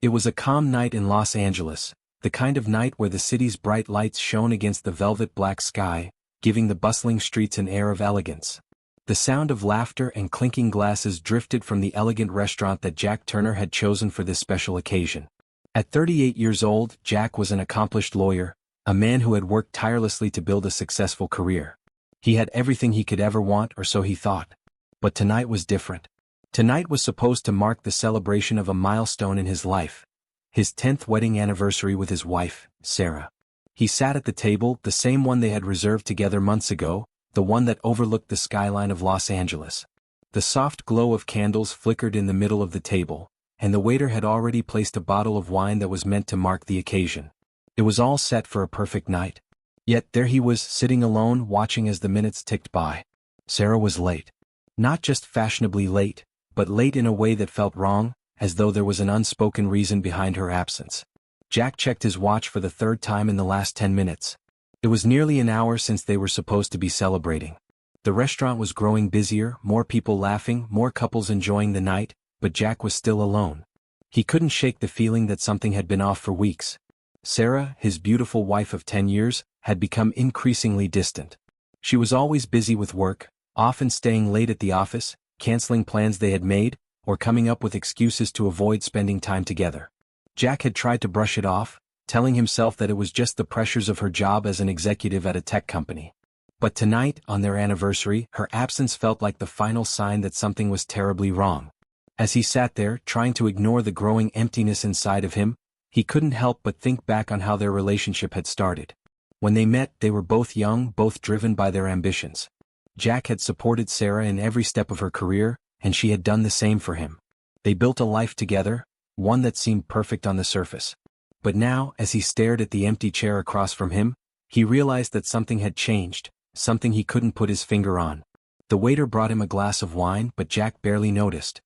It was a calm night in Los Angeles, the kind of night where the city's bright lights shone against the velvet black sky, giving the bustling streets an air of elegance. The sound of laughter and clinking glasses drifted from the elegant restaurant that Jack Turner had chosen for this special occasion. At 38 years old, Jack was an accomplished lawyer, a man who had worked tirelessly to build a successful career. He had everything he could ever want, or so he thought. But tonight was different. Tonight was supposed to mark the celebration of a milestone in his life, his 10th wedding anniversary with his wife, Sarah. He sat at the table, the same one they had reserved together months ago, the one that overlooked the skyline of Los Angeles. The soft glow of candles flickered in the middle of the table, and the waiter had already placed a bottle of wine that was meant to mark the occasion. It was all set for a perfect night. Yet there he was, sitting alone, watching as the minutes ticked by. Sarah was late. Not just fashionably late, but late in a way that felt wrong, as though there was an unspoken reason behind her absence. Jack checked his watch for the third time in the last 10 minutes. It was nearly an hour since they were supposed to be celebrating. The restaurant was growing busier, more people laughing, more couples enjoying the night, but Jack was still alone. He couldn't shake the feeling that something had been off for weeks. Sarah, his beautiful wife of 10 years, had become increasingly distant. She was always busy with work, often staying late at the office, canceling plans they had made, or coming up with excuses to avoid spending time together. Jack had tried to brush it off, telling himself that it was just the pressures of her job as an executive at a tech company. But tonight, on their anniversary, her absence felt like the final sign that something was terribly wrong. As he sat there, trying to ignore the growing emptiness inside of him, he couldn't help but think back on how their relationship had started. When they met, they were both young, both driven by their ambitions. Jack had supported Sarah in every step of her career, and she had done the same for him. They built a life together, one that seemed perfect on the surface. But now, as he stared at the empty chair across from him, he realized that something had changed, something he couldn't put his finger on. The waiter brought him a glass of wine, but Jack barely noticed.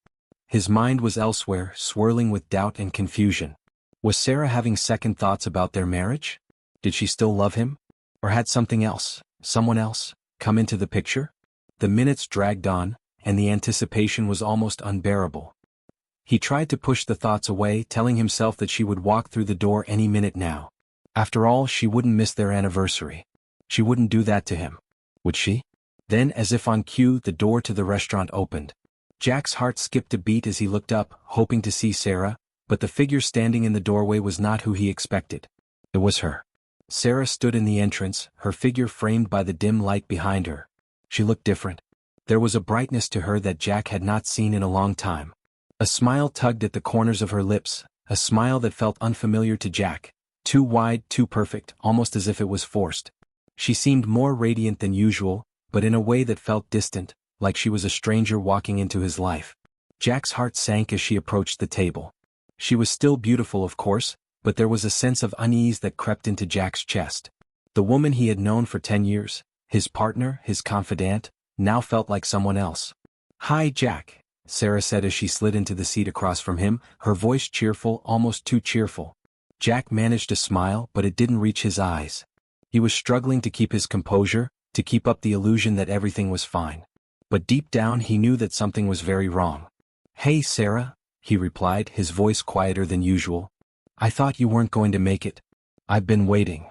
His mind was elsewhere, swirling with doubt and confusion. Was Sarah having second thoughts about their marriage? Did she still love him? Or had something else, someone else, come into the picture? The minutes dragged on, and the anticipation was almost unbearable. He tried to push the thoughts away, telling himself that she would walk through the door any minute now. After all, she wouldn't miss their anniversary. She wouldn't do that to him. Would she? Then, as if on cue, the door to the restaurant opened. Jack's heart skipped a beat as he looked up, hoping to see Sarah, but the figure standing in the doorway was not who he expected. It was her. Sarah stood in the entrance, her figure framed by the dim light behind her. She looked different. There was a brightness to her that Jack had not seen in a long time. A smile tugged at the corners of her lips, a smile that felt unfamiliar to Jack, too wide, too perfect, almost as if it was forced. She seemed more radiant than usual, but in a way that felt distant, like she was a stranger walking into his life. Jack's heart sank as she approached the table. She was still beautiful, of course, but there was a sense of unease that crept into Jack's chest. The woman he had known for 10 years, his partner, his confidant, now felt like someone else. "Hi, Jack," Sarah said as she slid into the seat across from him, her voice cheerful, almost too cheerful. Jack managed to smile, but it didn't reach his eyes. He was struggling to keep his composure, to keep up the illusion that everything was fine. But deep down he knew that something was very wrong. "Hey, Sarah," he replied, his voice quieter than usual. "I thought you weren't going to make it. I've been waiting."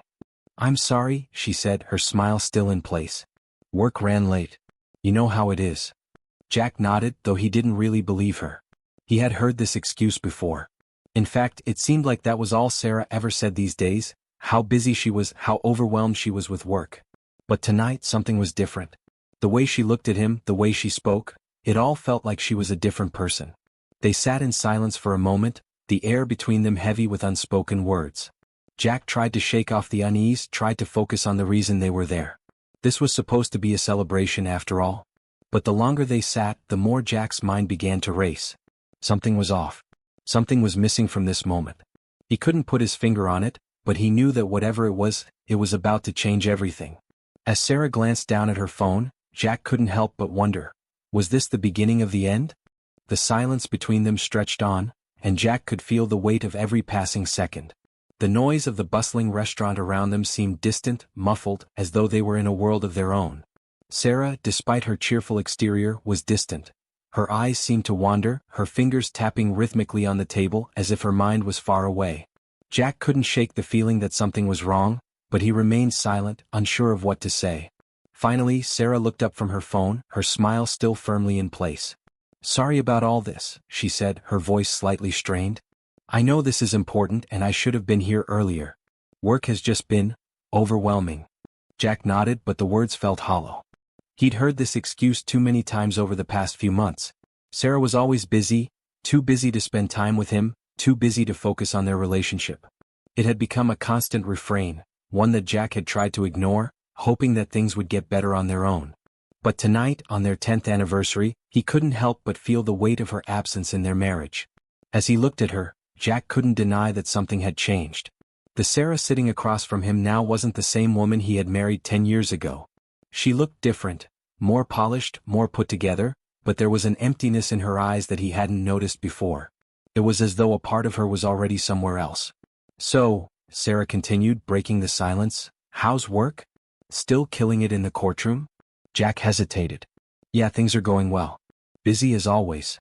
"I'm sorry," she said, her smile still in place. "Work ran late. You know how it is." Jack nodded, though he didn't really believe her. He had heard this excuse before. In fact, it seemed like that was all Sarah ever said these days, how busy she was, how overwhelmed she was with work. But tonight something was different. The way she looked at him, the way she spoke, it all felt like she was a different person. They sat in silence for a moment, the air between them heavy with unspoken words. Jack tried to shake off the unease, tried to focus on the reason they were there. This was supposed to be a celebration after all. But the longer they sat, the more Jack's mind began to race. Something was off. Something was missing from this moment. He couldn't put his finger on it, but he knew that whatever it was about to change everything. As Sarah glanced down at her phone, Jack couldn't help but wonder, was this the beginning of the end? The silence between them stretched on, and Jack could feel the weight of every passing second. The noise of the bustling restaurant around them seemed distant, muffled, as though they were in a world of their own. Sarah, despite her cheerful exterior, was distant. Her eyes seemed to wander, her fingers tapping rhythmically on the table as if her mind was far away. Jack couldn't shake the feeling that something was wrong, but he remained silent, unsure of what to say. Finally, Sarah looked up from her phone, her smile still firmly in place. "Sorry about all this," she said, her voice slightly strained. "I know this is important and I should have been here earlier. Work has just been overwhelming." Jack nodded, but the words felt hollow. He'd heard this excuse too many times over the past few months. Sarah was always busy, too busy to spend time with him, too busy to focus on their relationship. It had become a constant refrain, one that Jack had tried to ignore, hoping that things would get better on their own. But tonight, on their 10th anniversary, he couldn't help but feel the weight of her absence in their marriage. As he looked at her, Jack couldn't deny that something had changed. The Sarah sitting across from him now wasn't the same woman he had married 10 years ago. She looked different, more polished, more put together, but there was an emptiness in her eyes that he hadn't noticed before. It was as though a part of her was already somewhere else. "So," Sarah continued, breaking the silence, "how's work? Still killing it in the courtroom?" Jack hesitated. "Yeah, things are going well. Busy as always."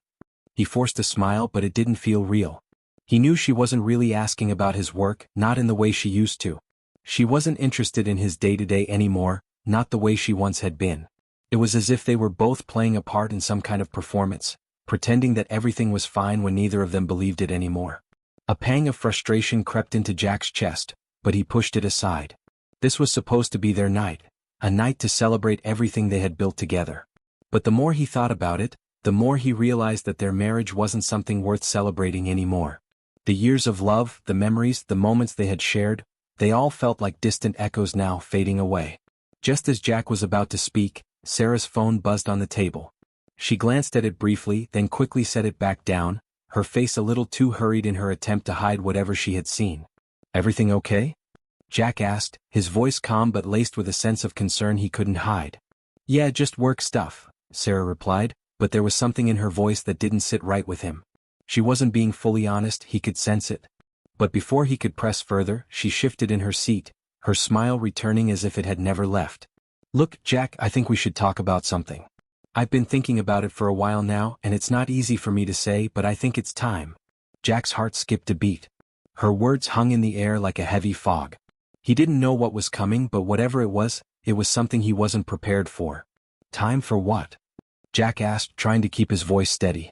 He forced a smile, but it didn't feel real. He knew she wasn't really asking about his work, not in the way she used to. She wasn't interested in his day-to-day anymore, not the way she once had been. It was as if they were both playing a part in some kind of performance, pretending that everything was fine when neither of them believed it anymore. A pang of frustration crept into Jack's chest, but he pushed it aside. This was supposed to be their night, a night to celebrate everything they had built together. But the more he thought about it, the more he realized that their marriage wasn't something worth celebrating anymore. The years of love, the memories, the moments they had shared, they all felt like distant echoes now fading away. Just as Jack was about to speak, Sarah's phone buzzed on the table. She glanced at it briefly, then quickly set it back down, her face a little too hurried in her attempt to hide whatever she had seen. "Everything okay?" Jack asked, his voice calm but laced with a sense of concern he couldn't hide. "Yeah, just work stuff," Sarah replied, but there was something in her voice that didn't sit right with him. She wasn't being fully honest, he could sense it. But before he could press further, she shifted in her seat, her smile returning as if it had never left. "Look, Jack, I think we should talk about something. I've been thinking about it for a while now, and it's not easy for me to say, but I think it's time." Jack's heart skipped a beat. Her words hung in the air like a heavy fog. He didn't know what was coming, but whatever it was something he wasn't prepared for. "Time for what?" Jack asked, trying to keep his voice steady.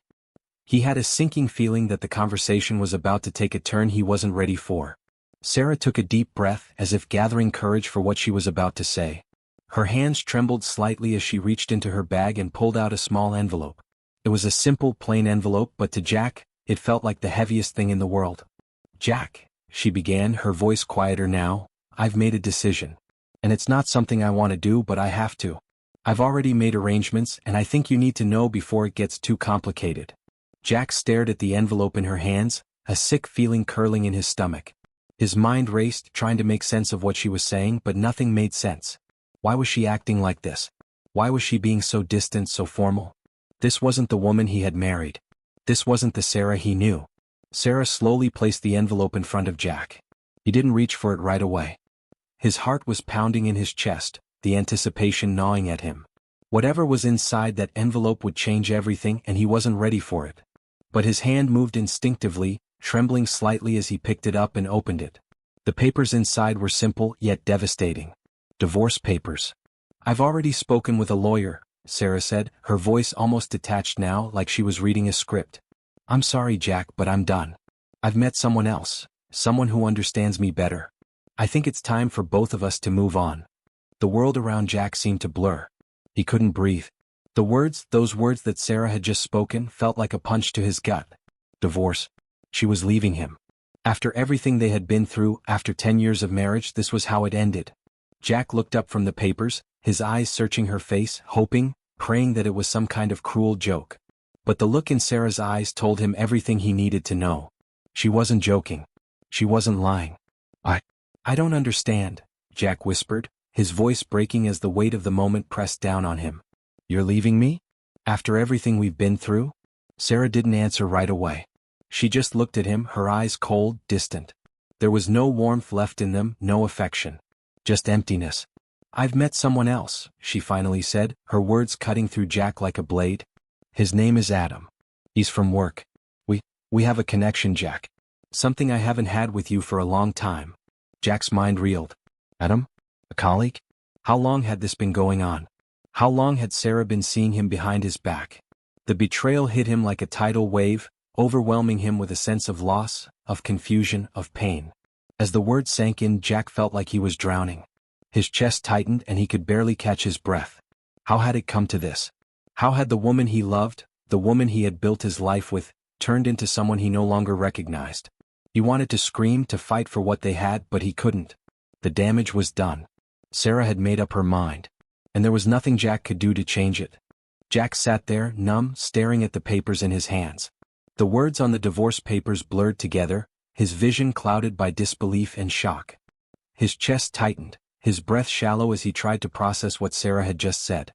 He had a sinking feeling that the conversation was about to take a turn he wasn't ready for. Sarah took a deep breath, as if gathering courage for what she was about to say. Her hands trembled slightly as she reached into her bag and pulled out a small envelope. It was a simple, plain envelope, but to Jack, it felt like the heaviest thing in the world. "Jack," she began, her voice quieter now, "I've made a decision. And it's not something I want to do, but I have to. I've already made arrangements, and I think you need to know before it gets too complicated." Jack stared at the envelope in her hands, a sick feeling curling in his stomach. His mind raced, trying to make sense of what she was saying, but nothing made sense. Why was she acting like this? Why was she being so distant, so formal? This wasn't the woman he had married. This wasn't the Sarah he knew. Sarah slowly placed the envelope in front of Jack. He didn't reach for it right away. His heart was pounding in his chest, the anticipation gnawing at him. Whatever was inside that envelope would change everything, and he wasn't ready for it. But his hand moved instinctively, trembling slightly as he picked it up and opened it. The papers inside were simple, yet devastating. Divorce papers. "I've already spoken with a lawyer," Sarah said, her voice almost detached now, like she was reading a script. "I'm sorry, Jack, but I'm done. I've met someone else, someone who understands me better. I think it's time for both of us to move on." The world around Jack seemed to blur. He couldn't breathe. Those words that Sarah had just spoken, felt like a punch to his gut. Divorce. She was leaving him. After everything they had been through, after 10 years of marriage, this was how it ended. Jack looked up from the papers, his eyes searching her face, hoping, praying that it was some kind of cruel joke. But the look in Sarah's eyes told him everything he needed to know. She wasn't joking. She wasn't lying. I don't understand," Jack whispered, his voice breaking as the weight of the moment pressed down on him. "You're leaving me? After everything we've been through?" Sarah didn't answer right away. She just looked at him, her eyes cold, distant. There was no warmth left in them, no affection. Just emptiness. "I've met someone else," she finally said, her words cutting through Jack like a blade. His name is Adam. He's from work. We have a connection, Jack. Something I haven't had with you for a long time. Jack's mind reeled. Adam? A colleague? How long had this been going on? How long had Sarah been seeing him behind his back? The betrayal hit him like a tidal wave, overwhelming him with a sense of loss, of confusion, of pain. As the words sank in, Jack felt like he was drowning. His chest tightened and he could barely catch his breath. How had it come to this? How had the woman he loved, the woman he had built his life with, turned into someone he no longer recognized? He wanted to scream, to fight for what they had, but he couldn't. The damage was done. Sarah had made up her mind. And there was nothing Jack could do to change it. Jack sat there, numb, staring at the papers in his hands. The words on the divorce papers blurred together, his vision clouded by disbelief and shock. His chest tightened, his breath shallow as he tried to process what Sarah had just said.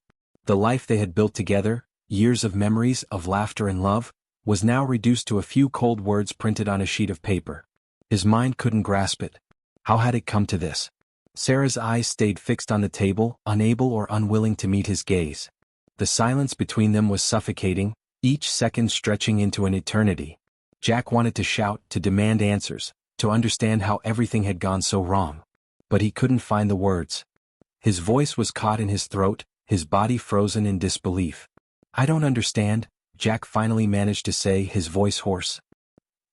The life they had built together, years of memories, of laughter and love, was now reduced to a few cold words printed on a sheet of paper. His mind couldn't grasp it. How had it come to this? Sarah's eyes stayed fixed on the table, unable or unwilling to meet his gaze. The silence between them was suffocating, each second stretching into an eternity. Jack wanted to shout, to demand answers, to understand how everything had gone so wrong. But he couldn't find the words. His voice was caught in his throat, his body frozen in disbelief. I don't understand, Jack finally managed to say, his voice hoarse.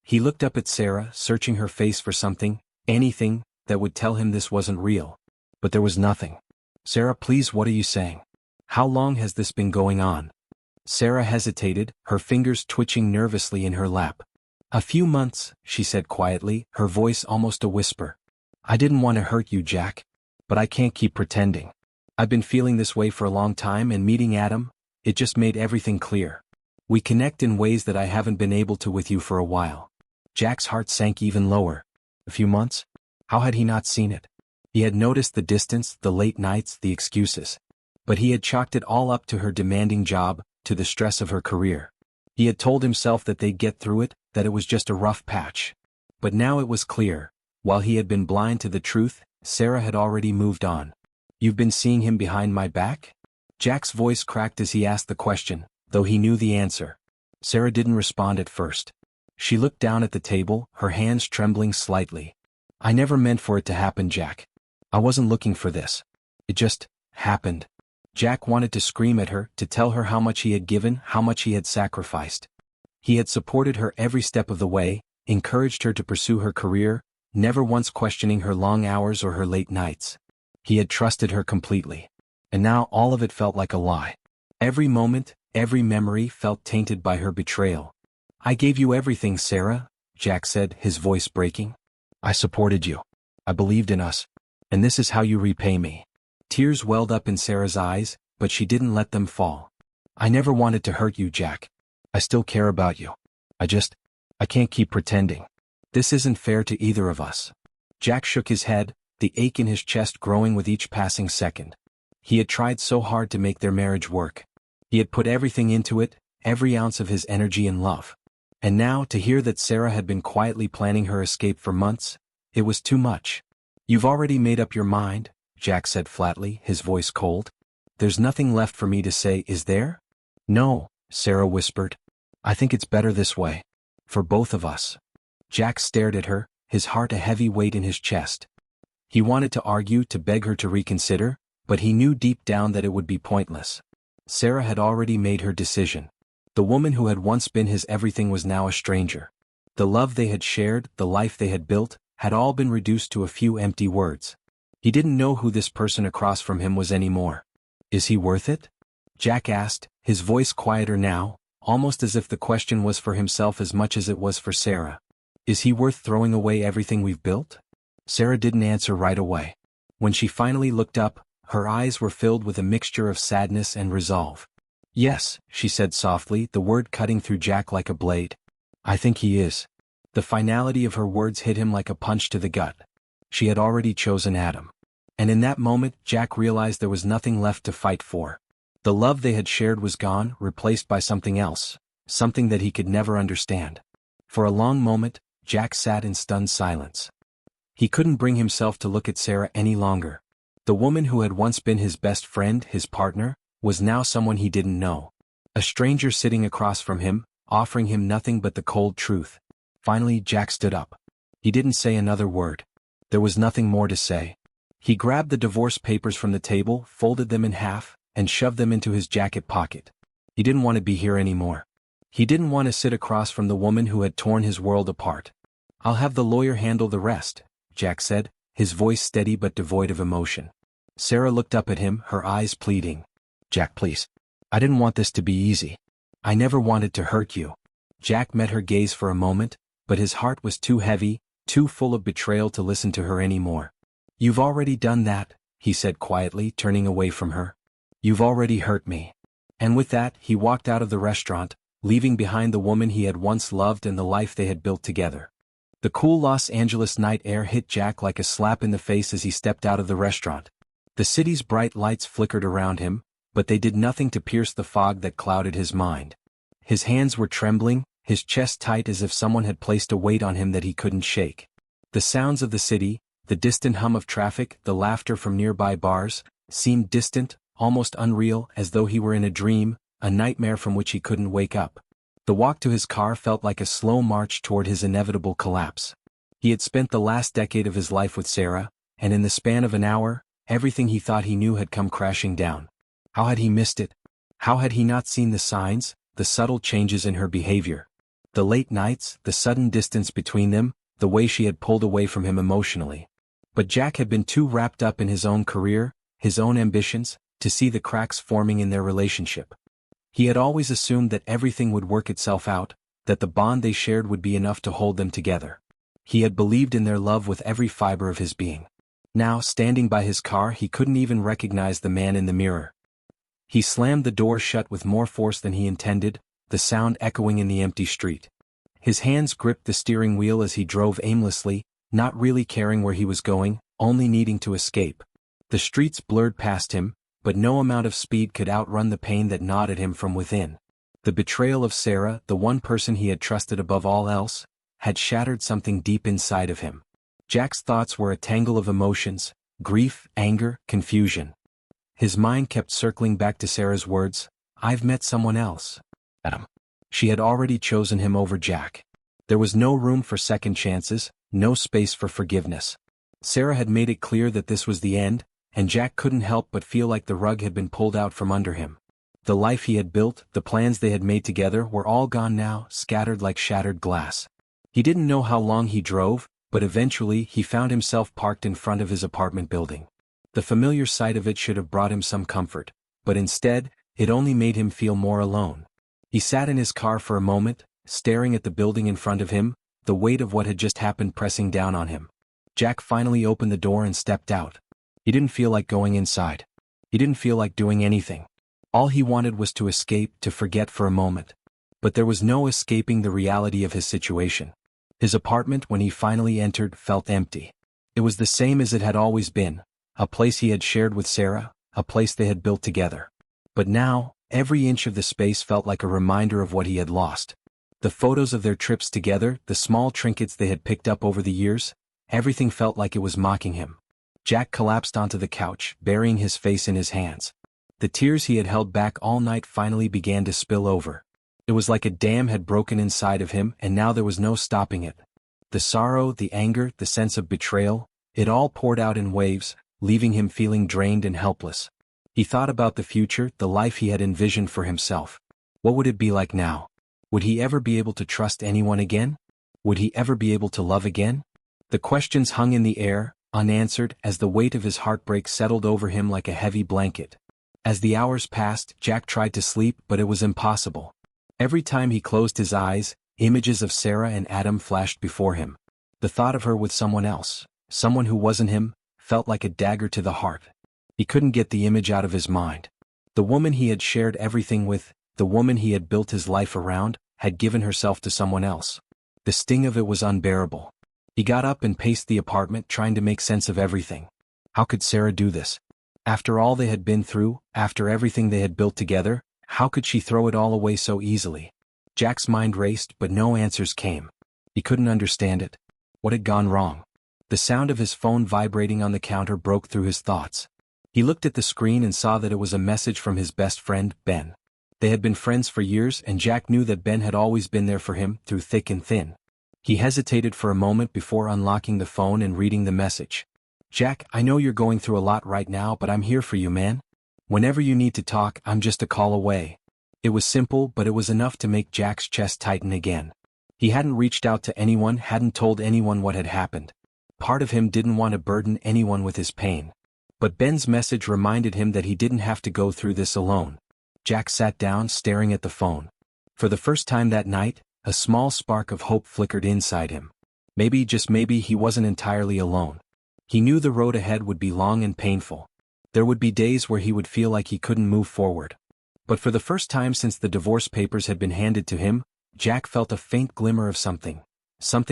He looked up at Sarah, searching her face for something, anything, that would tell him this wasn't real. But there was nothing. Sarah, please, what are you saying? How long has this been going on? Sarah hesitated, her fingers twitching nervously in her lap. A few months, she said quietly, her voice almost a whisper. I didn't want to hurt you, Jack. But I can't keep pretending. I've been feeling this way for a long time, and meeting Adam, it just made everything clear. We connect in ways that I haven't been able to with you for a while. Jack's heart sank even lower. A few months? How had he not seen it? He had noticed the distance, the late nights, the excuses. But he had chalked it all up to her demanding job, to the stress of her career. He had told himself that they'd get through it, that it was just a rough patch. But now it was clear. While he had been blind to the truth, Sarah had already moved on. You've been seeing him behind my back? Jack's voice cracked as he asked the question, though he knew the answer. Sarah didn't respond at first. She looked down at the table, her hands trembling slightly. I never meant for it to happen, Jack. I wasn't looking for this. It just happened. Jack wanted to scream at her, to tell her how much he had given, how much he had sacrificed. He had supported her every step of the way, encouraged her to pursue her career, never once questioning her long hours or her late nights. He had trusted her completely. And now all of it felt like a lie. Every moment, every memory felt tainted by her betrayal. I gave you everything, Sarah, Jack said, his voice breaking. I supported you. I believed in us. And this is how you repay me. Tears welled up in Sarah's eyes, but she didn't let them fall. I never wanted to hurt you, Jack. I still care about you. I can't keep pretending. This isn't fair to either of us. Jack shook his head, the ache in his chest growing with each passing second. He had tried so hard to make their marriage work. He had put everything into it, every ounce of his energy and love. And now, to hear that Sarah had been quietly planning her escape for months, it was too much. You've already made up your mind, Jack said flatly, his voice cold. There's nothing left for me to say, is there? No, Sarah whispered. I think it's better this way. For both of us. Jack stared at her, his heart a heavy weight in his chest. He wanted to argue, to beg her to reconsider, but he knew deep down that it would be pointless. Sarah had already made her decision. The woman who had once been his everything was now a stranger. The love they had shared, the life they had built, had all been reduced to a few empty words. He didn't know who this person across from him was anymore. Is he worth it? Jack asked, his voice quieter now, almost as if the question was for himself as much as it was for Sarah. Is he worth throwing away everything we've built? Sarah didn't answer right away. When she finally looked up, her eyes were filled with a mixture of sadness and resolve. Yes, she said softly, the word cutting through Jack like a blade. I think he is. The finality of her words hit him like a punch to the gut. She had already chosen Adam. And in that moment, Jack realized there was nothing left to fight for. The love they had shared was gone, replaced by something else, something that he could never understand. For a long moment, Jack sat in stunned silence. He couldn't bring himself to look at Sarah any longer. The woman who had once been his best friend, his partner, was now someone he didn't know. A stranger sitting across from him, offering him nothing but the cold truth. Finally, Jack stood up. He didn't say another word. There was nothing more to say. He grabbed the divorce papers from the table, folded them in half, and shoved them into his jacket pocket. He didn't want to be here anymore. He didn't want to sit across from the woman who had torn his world apart. "I'll have the lawyer handle the rest," Jack said, his voice steady but devoid of emotion. Sarah looked up at him, her eyes pleading. "Jack, please. I didn't want this to be easy. I never wanted to hurt you." Jack met her gaze for a moment, but his heart was too heavy, too full of betrayal to listen to her anymore. "You've already done that," he said quietly, turning away from her. "You've already hurt me." And with that, he walked out of the restaurant, leaving behind the woman he had once loved and the life they had built together. The cool Los Angeles night air hit Jack like a slap in the face as he stepped out of the restaurant. The city's bright lights flickered around him, but they did nothing to pierce the fog that clouded his mind. His hands were trembling, his chest tight as if someone had placed a weight on him that he couldn't shake. The sounds of the city, the distant hum of traffic, the laughter from nearby bars, seemed distant, almost unreal, as though he were in a dream, a nightmare from which he couldn't wake up. The walk to his car felt like a slow march toward his inevitable collapse. He had spent the last decade of his life with Sarah, and in the span of an hour, everything he thought he knew had come crashing down. How had he missed it? How had he not seen the signs, the subtle changes in her behavior? The late nights, the sudden distance between them, the way she had pulled away from him emotionally. But Jack had been too wrapped up in his own career, his own ambitions, to see the cracks forming in their relationship. He had always assumed that everything would work itself out, that the bond they shared would be enough to hold them together. He had believed in their love with every fiber of his being. Now, standing by his car, he couldn't even recognize the man in the mirror. He slammed the door shut with more force than he intended, the sound echoing in the empty street. His hands gripped the steering wheel as he drove aimlessly, not really caring where he was going, only needing to escape. The streets blurred past him, but no amount of speed could outrun the pain that gnawed at him from within. The betrayal of Sarah, the one person he had trusted above all else, had shattered something deep inside of him. Jack's thoughts were a tangle of emotions, grief, anger, confusion. His mind kept circling back to Sarah's words, "I've met someone else." Adam. She had already chosen him over Jack. There was no room for second chances, no space for forgiveness. Sarah had made it clear that this was the end, and Jack couldn't help but feel like the rug had been pulled out from under him. The life he had built, the plans they had made together were all gone now, scattered like shattered glass. He didn't know how long he drove, but eventually he found himself parked in front of his apartment building. The familiar sight of it should have brought him some comfort, but instead, it only made him feel more alone. He sat in his car for a moment, staring at the building in front of him, the weight of what had just happened pressing down on him. Jack finally opened the door and stepped out. He didn't feel like going inside. He didn't feel like doing anything. All he wanted was to escape, to forget for a moment. But there was no escaping the reality of his situation. His apartment, when he finally entered, felt empty. It was the same as it had always been, a place he had shared with Sarah, a place they had built together. But now, every inch of the space felt like a reminder of what he had lost. The photos of their trips together, the small trinkets they had picked up over the years, everything felt like it was mocking him. Jack collapsed onto the couch, burying his face in his hands. The tears he had held back all night finally began to spill over. It was like a dam had broken inside of him, and now there was no stopping it. The sorrow, the anger, the sense of betrayal, it all poured out in waves, leaving him feeling drained and helpless. He thought about the future, the life he had envisioned for himself. What would it be like now? Would he ever be able to trust anyone again? Would he ever be able to love again? The questions hung in the air, unanswered, as the weight of his heartbreak settled over him like a heavy blanket. As the hours passed, Jack tried to sleep, but it was impossible. Every time he closed his eyes, images of Sarah and Adam flashed before him. The thought of her with someone else, someone who wasn't him, felt like a dagger to the heart. He couldn't get the image out of his mind. The woman he had shared everything with, the woman he had built his life around, had given herself to someone else. The sting of it was unbearable. He got up and paced the apartment, trying to make sense of everything. How could Sarah do this? After all they had been through, after everything they had built together, how could she throw it all away so easily? Jack's mind raced, but no answers came. He couldn't understand it. What had gone wrong? The sound of his phone vibrating on the counter broke through his thoughts. He looked at the screen and saw that it was a message from his best friend, Ben. They had been friends for years and Jack knew that Ben had always been there for him through thick and thin. He hesitated for a moment before unlocking the phone and reading the message. "Jack, I know you're going through a lot right now, but I'm here for you, man. Whenever you need to talk, I'm just a call away." It was simple, but it was enough to make Jack's chest tighten again. He hadn't reached out to anyone, hadn't told anyone what had happened. Part of him didn't want to burden anyone with his pain. But Ben's message reminded him that he didn't have to go through this alone. Jack sat down, staring at the phone. For the first time that night, a small spark of hope flickered inside him. Maybe, just maybe, he wasn't entirely alone. He knew the road ahead would be long and painful. There would be days where he would feel like he couldn't move forward. But for the first time since the divorce papers had been handed to him, Jack felt a faint glimmer of something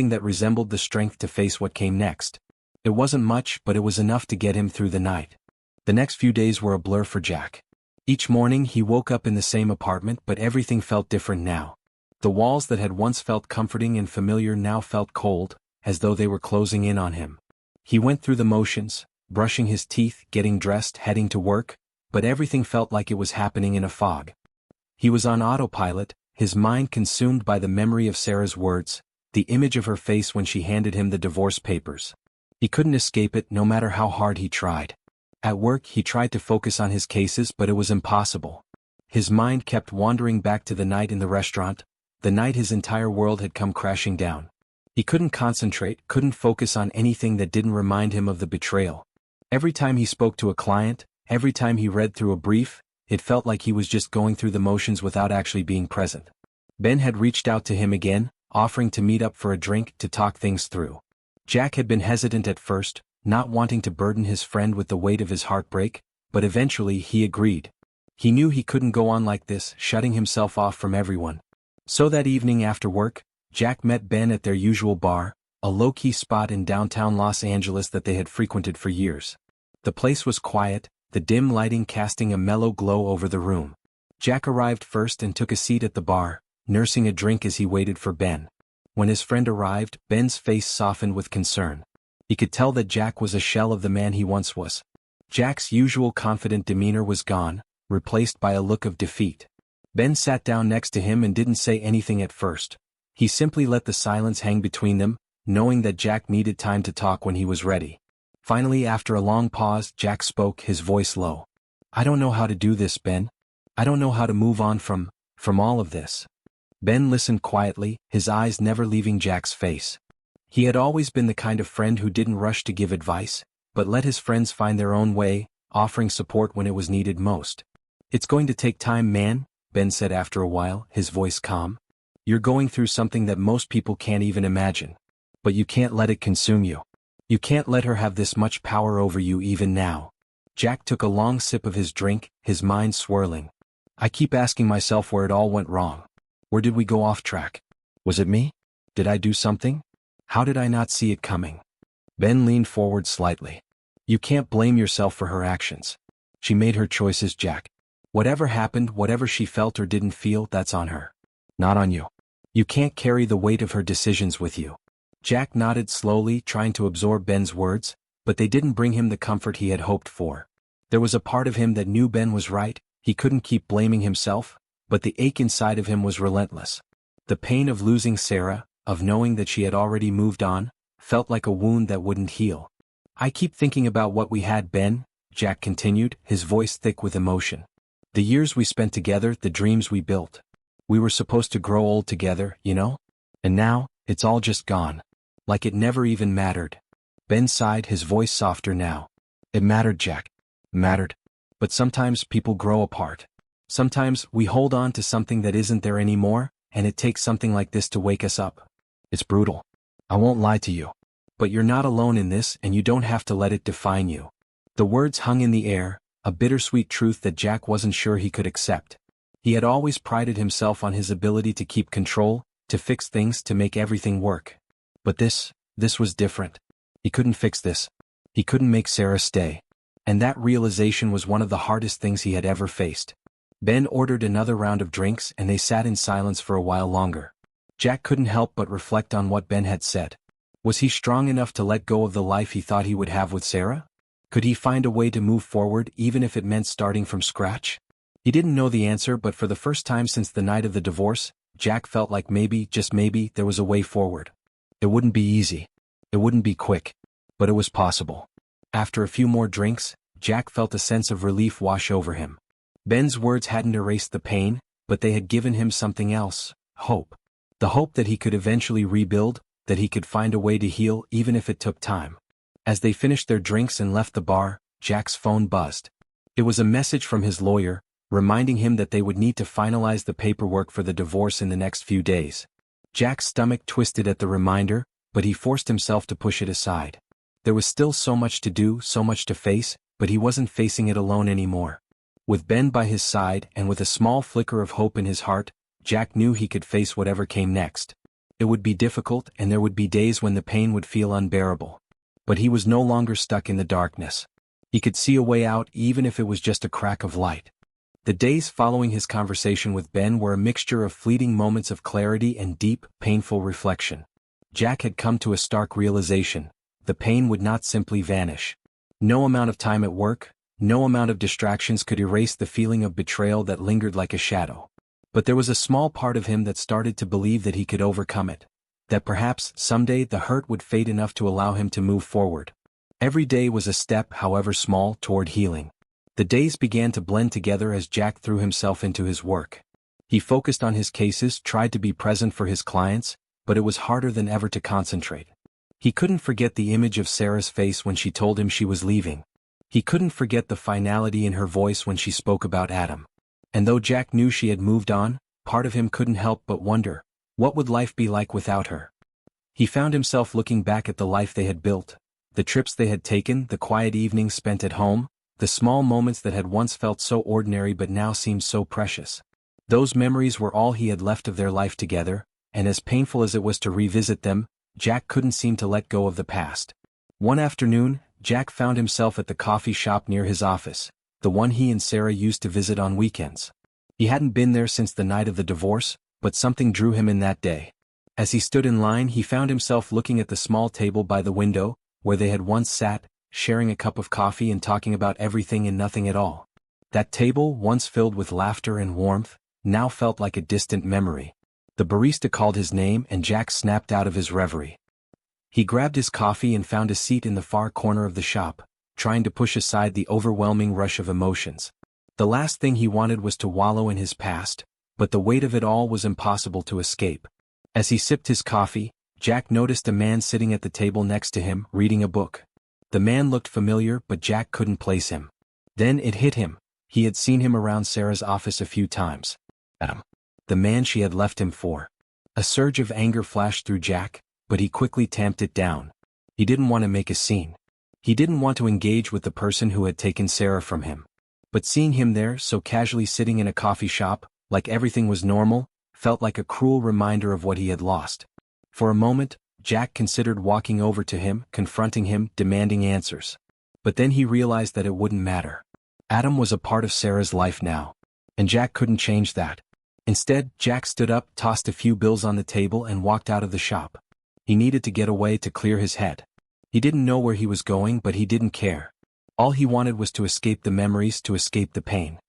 that resembled the strength to face what came next. It wasn't much, but it was enough to get him through the night. The next few days were a blur for Jack. Each morning he woke up in the same apartment, but everything felt different now. The walls that had once felt comforting and familiar now felt cold, as though they were closing in on him. He went through the motions, brushing his teeth, getting dressed, heading to work, but everything felt like it was happening in a fog. He was on autopilot, his mind consumed by the memory of Sarah's words, the image of her face when she handed him the divorce papers. He couldn't escape it no matter how hard he tried. At work he tried to focus on his cases, but it was impossible. His mind kept wandering back to the night in the restaurant, the night his entire world had come crashing down. He couldn't concentrate, couldn't focus on anything that didn't remind him of the betrayal. Every time he spoke to a client, every time he read through a brief, it felt like he was just going through the motions without actually being present. Ben had reached out to him again, offering to meet up for a drink to talk things through. Jack had been hesitant at first, not wanting to burden his friend with the weight of his heartbreak, but eventually he agreed. He knew he couldn't go on like this, shutting himself off from everyone. So that evening after work, Jack met Ben at their usual bar, a low-key spot in downtown Los Angeles that they had frequented for years. The place was quiet, the dim lighting casting a mellow glow over the room. Jack arrived first and took a seat at the bar, nursing a drink as he waited for Ben. When his friend arrived, Ben's face softened with concern. He could tell that Jack was a shell of the man he once was. Jack's usual confident demeanor was gone, replaced by a look of defeat. Ben sat down next to him and didn't say anything at first. He simply let the silence hang between them, knowing that Jack needed time to talk when he was ready. Finally, after a long pause, Jack spoke, his voice low. "I don't know how to do this, Ben. I don't know how to move on from all of this." Ben listened quietly, his eyes never leaving Jack's face. He had always been the kind of friend who didn't rush to give advice, but let his friends find their own way, offering support when it was needed most. "It's going to take time, man," Ben said after a while, his voice calm. "You're going through something that most people can't even imagine. But you can't let it consume you. You can't let her have this much power over you even now." Jack took a long sip of his drink, his mind swirling. "I keep asking myself where it all went wrong. Where did we go off track? Was it me? Did I do something? How did I not see it coming?" Ben leaned forward slightly. "You can't blame yourself for her actions. She made her choices, Jack. Whatever happened, whatever she felt or didn't feel, that's on her. Not on you. You can't carry the weight of her decisions with you." Jack nodded slowly, trying to absorb Ben's words, but they didn't bring him the comfort he had hoped for. There was a part of him that knew Ben was right, he couldn't keep blaming himself, but the ache inside of him was relentless. The pain of losing Sarah, of knowing that she had already moved on, felt like a wound that wouldn't heal. "I keep thinking about what we had, Ben," Jack continued, his voice thick with emotion. "The years we spent together, the dreams we built. We were supposed to grow old together, you know? And now, it's all just gone. Like it never even mattered." Ben sighed, his voice softer now. "It mattered, Jack. Mattered. But sometimes people grow apart. Sometimes we hold on to something that isn't there anymore, and it takes something like this to wake us up. It's brutal. I won't lie to you. But you're not alone in this, and you don't have to let it define you." The words hung in the air, a bittersweet truth that Jack wasn't sure he could accept. He had always prided himself on his ability to keep control, to fix things, to make everything work. But this was different. He couldn't fix this. He couldn't make Sarah stay. And that realization was one of the hardest things he had ever faced. Ben ordered another round of drinks and they sat in silence for a while longer. Jack couldn't help but reflect on what Ben had said. Was he strong enough to let go of the life he thought he would have with Sarah? Could he find a way to move forward even if it meant starting from scratch? He didn't know the answer, but for the first time since the night of the divorce, Jack felt like maybe, just maybe, there was a way forward. It wouldn't be easy. It wouldn't be quick. But it was possible. After a few more drinks, Jack felt a sense of relief wash over him. Ben's words hadn't erased the pain, but they had given him something else: hope. The hope that he could eventually rebuild, that he could find a way to heal even if it took time. As they finished their drinks and left the bar, Jack's phone buzzed. It was a message from his lawyer, reminding him that they would need to finalize the paperwork for the divorce in the next few days. Jack's stomach twisted at the reminder, but he forced himself to push it aside. There was still so much to do, so much to face, but he wasn't facing it alone anymore. With Ben by his side and with a small flicker of hope in his heart, Jack knew he could face whatever came next. It would be difficult, and there would be days when the pain would feel unbearable. But he was no longer stuck in the darkness. He could see a way out, even if it was just a crack of light. The days following his conversation with Ben were a mixture of fleeting moments of clarity and deep, painful reflection. Jack had come to a stark realization: the pain would not simply vanish. No amount of time at work, no amount of distractions could erase the feeling of betrayal that lingered like a shadow. But there was a small part of him that started to believe that he could overcome it. That perhaps, someday, the hurt would fade enough to allow him to move forward. Every day was a step, however small, toward healing. The days began to blend together as Jack threw himself into his work. He focused on his cases, tried to be present for his clients, but it was harder than ever to concentrate. He couldn't forget the image of Sarah's face when she told him she was leaving. He couldn't forget the finality in her voice when she spoke about Adam. And though Jack knew she had moved on, part of him couldn't help but wonder, what would life be like without her? He found himself looking back at the life they had built, the trips they had taken, the quiet evenings spent at home, the small moments that had once felt so ordinary but now seemed so precious. Those memories were all he had left of their life together, and as painful as it was to revisit them, Jack couldn't seem to let go of the past. One afternoon, Jack found himself at the coffee shop near his office, the one he and Sarah used to visit on weekends. He hadn't been there since the night of the divorce, but something drew him in that day. As he stood in line, he found himself looking at the small table by the window, where they had once sat, sharing a cup of coffee and talking about everything and nothing at all. That table, once filled with laughter and warmth, now felt like a distant memory. The barista called his name and Jack snapped out of his reverie. He grabbed his coffee and found a seat in the far corner of the shop, trying to push aside the overwhelming rush of emotions. The last thing he wanted was to wallow in his past, but the weight of it all was impossible to escape. As he sipped his coffee, Jack noticed a man sitting at the table next to him, reading a book. The man looked familiar, but Jack couldn't place him. Then it hit him. He had seen him around Sarah's office a few times. Adam. The man she had left him for. A surge of anger flashed through Jack, but he quickly tamped it down. He didn't want to make a scene. He didn't want to engage with the person who had taken Sarah from him. But seeing him there, so casually sitting in a coffee shop, like everything was normal, felt like a cruel reminder of what he had lost. For a moment, Jack considered walking over to him, confronting him, demanding answers. But then he realized that it wouldn't matter. Adam was a part of Sarah's life now. And Jack couldn't change that. Instead, Jack stood up, tossed a few bills on the table and walked out of the shop. He needed to get away to clear his head. He didn't know where he was going, but he didn't care. All he wanted was to escape the memories, to escape the pain.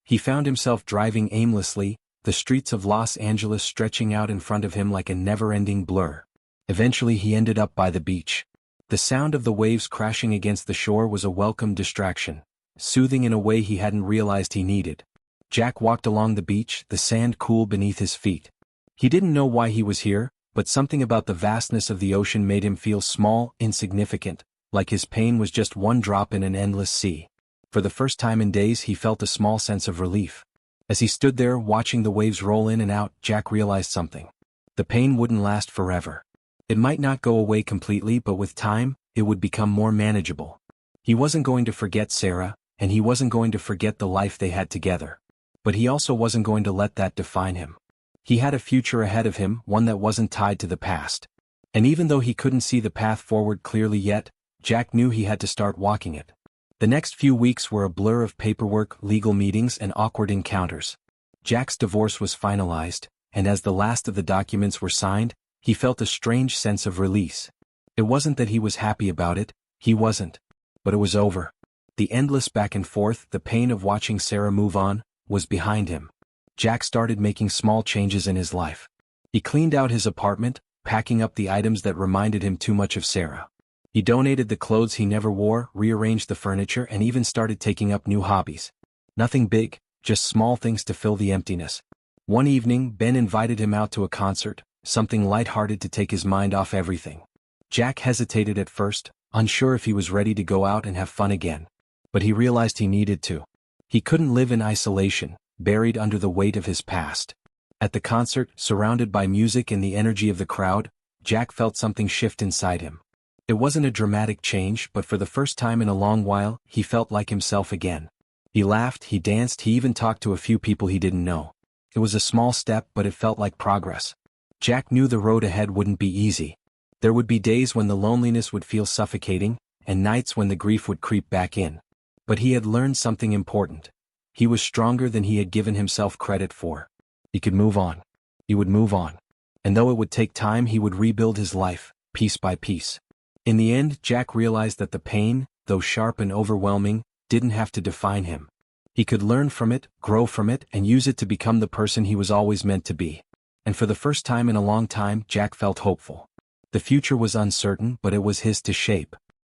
He found himself driving aimlessly, the streets of Los Angeles stretching out in front of him like a never-ending blur. Eventually he ended up by the beach. The sound of the waves crashing against the shore was a welcome distraction, soothing in a way he hadn't realized he needed. Jack walked along the beach, the sand cool beneath his feet. He didn't know why he was here, but something about the vastness of the ocean made him feel small, insignificant, like his pain was just one drop in an endless sea. For the first time in days he felt a small sense of relief. As he stood there watching the waves roll in and out, Jack realized something. The pain wouldn't last forever. It might not go away completely, but with time, it would become more manageable. He wasn't going to forget Sarah, and he wasn't going to forget the life they had together. But he also wasn't going to let that define him. He had a future ahead of him, one that wasn't tied to the past. And even though he couldn't see the path forward clearly yet, Jack knew he had to start walking it. The next few weeks were a blur of paperwork, legal meetings, and awkward encounters. Jack's divorce was finalized, and as the last of the documents were signed, he felt a strange sense of release. It wasn't that he was happy about it, he wasn't. But it was over. The endless back and forth, the pain of watching Sarah move on, was behind him. Jack started making small changes in his life. He cleaned out his apartment, packing up the items that reminded him too much of Sarah. He donated the clothes he never wore, rearranged the furniture, and even started taking up new hobbies. Nothing big, just small things to fill the emptiness. One evening, Ben invited him out to a concert, something lighthearted to take his mind off everything. Jack hesitated at first, unsure if he was ready to go out and have fun again. But he realized he needed to. He couldn't live in isolation, buried under the weight of his past. At the concert, surrounded by music and the energy of the crowd, Jack felt something shift inside him. It wasn't a dramatic change, but for the first time in a long while, he felt like himself again. He laughed, he danced, he even talked to a few people he didn't know. It was a small step, but it felt like progress. Jack knew the road ahead wouldn't be easy. There would be days when the loneliness would feel suffocating, and nights when the grief would creep back in. But he had learned something important. He was stronger than he had given himself credit for. He could move on. He would move on. And though it would take time, he would rebuild his life, piece by piece. In the end, Jack realized that the pain, though sharp and overwhelming, didn't have to define him. He could learn from it, grow from it, and use it to become the person he was always meant to be. And for the first time in a long time, Jack felt hopeful. The future was uncertain, but it was his to shape.